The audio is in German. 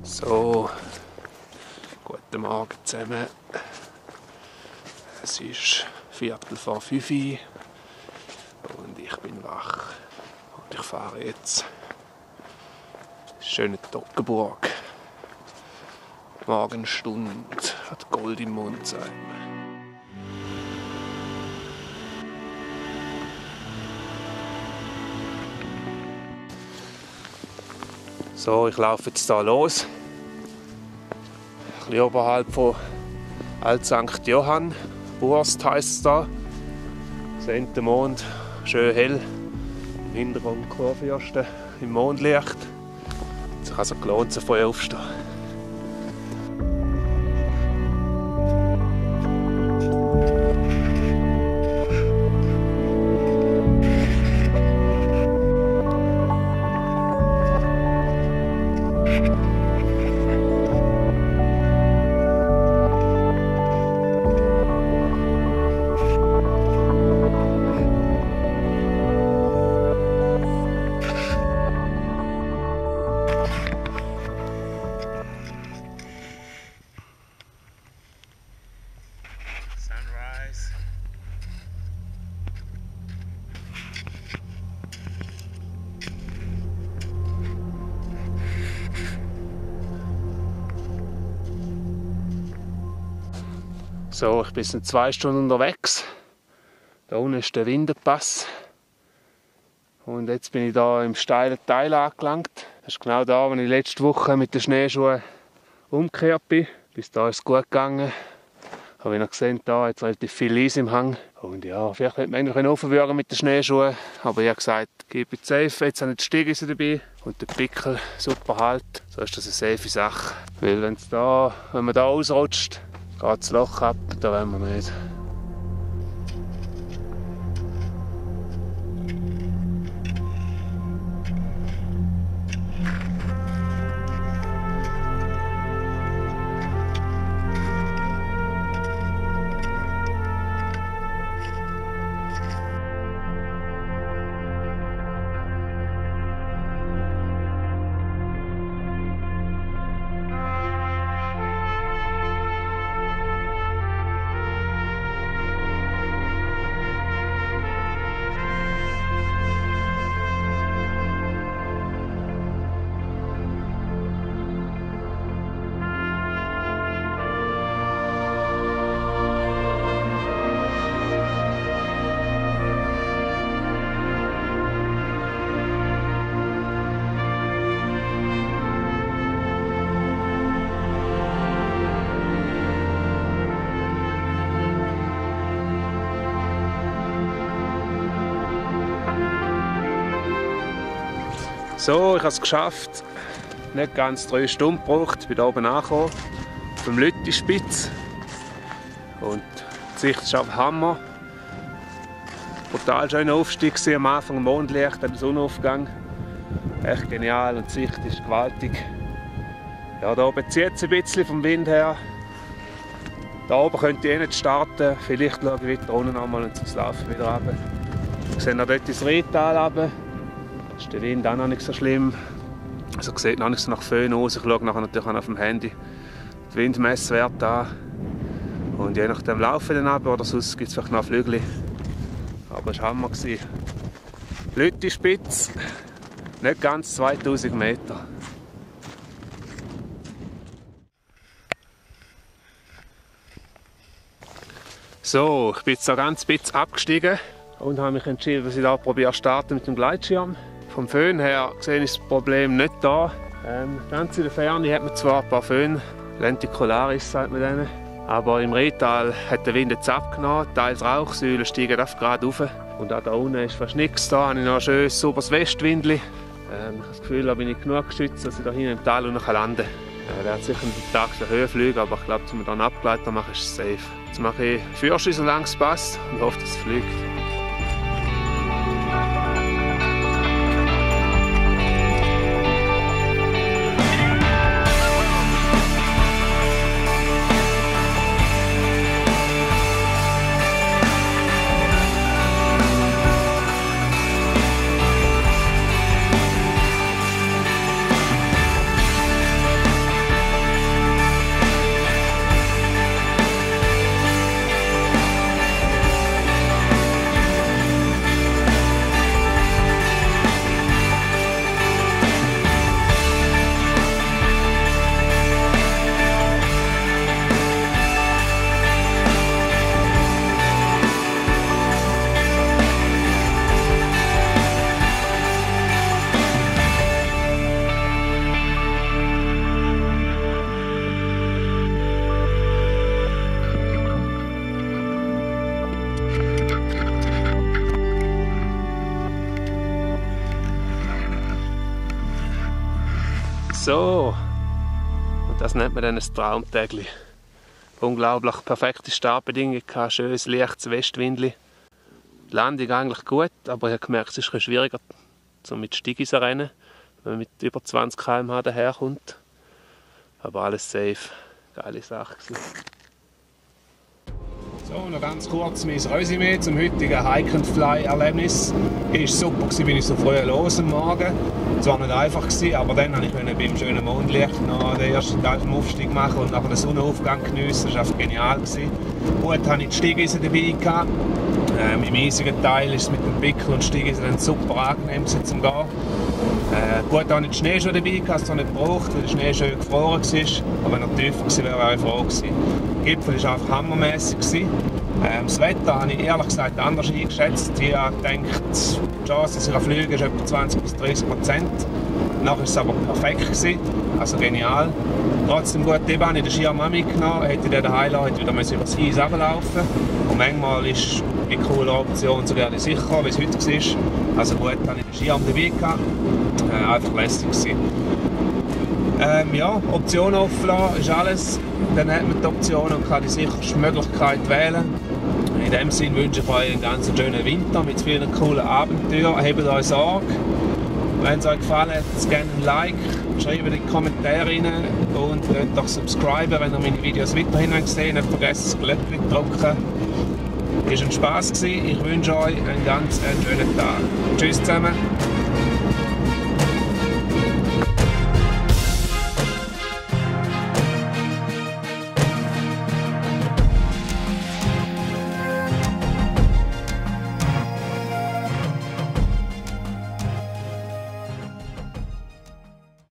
So, guten Morgen zusammen. Es ist 4:45 und ich bin wach. Und ich fahre jetzt schöne Toggenburg. Morgenstund hat Gold im Mund, sagt man. So, ich laufe jetzt hier los. Ein bisschen oberhalb von Alt St. Johann. Burst heisst es da. Sehen den Mond schön hell. Im Hintergrund Kurfürsten im Mondlicht. Es hat sich also gelohnt, so früh aufzustehen. So, ich bin jetzt 2 Stunden unterwegs. Da unten ist der Windenpass. Und jetzt bin ich da im steilen Teil angelangt. Das ist genau da, wo ich letzte Woche mit den Schneeschuhen umgekehrt bin. Bis da ist es gut gegangen. Aber wie ihr gesehen habt, da hat es relativ viel Eis im Hang. Und ja, vielleicht hätte man eigentlich aufwürgen mit den Schneeschuhen. Aber ich habe gesagt, keep it safe. Jetzt habe ich die Stiegeisen dabei und den Pickel super halt. So ist das eine safe Sache. Weil wenn man da ausrutscht, geht das Loch ab, da wollen wir nicht. So, ich habe es geschafft. Nicht ganz 3 Stunden gebraucht. Ich bin hier oben angekommen, auf dem Lüttispitz. Und die Sicht ist auf Hammer. Total schöner Aufstieg am Anfang, Mondlicht, der Sonnenaufgang. Echt genial und die Sicht ist gewaltig. Ja, da oben zieht es ein bisschen vom Wind her. Da oben könnte ich nicht starten. Vielleicht schaue ich weiter unten einmal und sonst laufe ich wieder runter. Wir sehen auch dort ins Rheintal runter. Da ist der Wind auch noch nicht so schlimm. Also sieht noch nicht so nach Föhn aus. Ich schaue nachher natürlich auch auf dem Handy die Windmesswerte an. Und je nachdem laufe ich dann runter oder sonst gibt es vielleicht noch Flügel. Aber es war Hammer. Lüttispitz, nicht ganz 2000 Meter. So, ich bin jetzt so ganz bisschen abgestiegen und habe mich entschieden, dass ich da probiere zu starten mit dem Gleitschirm. Vom Föhn her gesehen ist das Problem nicht da. Ganz in der Ferne hat man zwar ein paar Föhn, Lenticularis sagt man denen. Aber im Rheintal hat der Wind jetzt abgenommen, teils Rauchsäulen steigen auf gerade rauf. Und auch da unten ist fast nichts da, habe ich noch ein schönes sauberes Westwindli. Ich habe das Gefühl, da bin ich genug geschützt, dass ich da hinten im Tal unten landen kann. Ich werde sicher einen Tag höher fliegen, aber ich glaube, wenn wir dann Abgleiter machen, ist es safe. Jetzt mache ich Führerschein, solange es passt und hoffe, dass es fliegt. So. Und das nennt man dann ein Traumtägli. Unglaublich perfekte Startbedingungen, schönes, leichtes Westwindli. Die Landung eigentlich gut, aber ich habe gemerkt, es ist ein schwieriger, so mit Stiegis zu rennen, wenn man mit über 20 km/h daherkommt. Aber alles safe. Geile Sache gewesen. So, noch ganz kurz mein Resümee zum heutigen Hike-and-Fly-Erlebnis. Es war super, bin ich so früh los am Morgen. Es war nicht einfach, aber dann konnte ich beim schönen Mondlicht noch den ersten Teil vom Aufstieg machen und nachher den Sonnenaufgang geniessen. Das war einfach genial. Gut hatte ich die Steigeisen dabei. Im eisigen Teil ist es mit dem Pickel und Steigeisen dann super angenehm zum Gehen. Gut, hatte ich die Schneeschuhe dabei, ich habe es nicht gebraucht, weil der Schnee schön gefroren war. Aber wenn er tiefer gewesen wäre, wäre ich froh gewesen. Der Gipfel war einfach hammermässig. Das Wetter habe ich ehrlich gesagt anders eingeschätzt. Ich habe gedacht, die Chance, dass ich fliegen ist etwa 20–30%. Nachher war es aber perfekt gewesen, also genial. Trotzdem gut, eben habe ich den Schirm auch mitgenommen, hätte ich den daheim lassen, hätte ich wieder über das Eis runterlaufen. Und manchmal ist die coole Option sogar nicht sicher, wie es heute war. Also gut, habe ich den Schirm dabei gehabt. Einfach lässig gewesen. Ja, Optionen offen lassen ist alles. Dann hat man die Option und kann die sicherste Möglichkeit wählen. In dem Sinne wünsche ich euch einen ganz schönen Winter mit vielen coolen Abenteuern. Habt euch Sorge. Wenn es euch gefallen hat, gerne ein Like, schreibt in die Kommentare rein und doch subscriben, wenn ihr meine Videos weiterhin gesehen habt. Nicht vergessen, das Glöckchen zu drücken. Es war ein Spass gewesen. Ich wünsche euch einen ganz schönen Tag. Tschüss zusammen.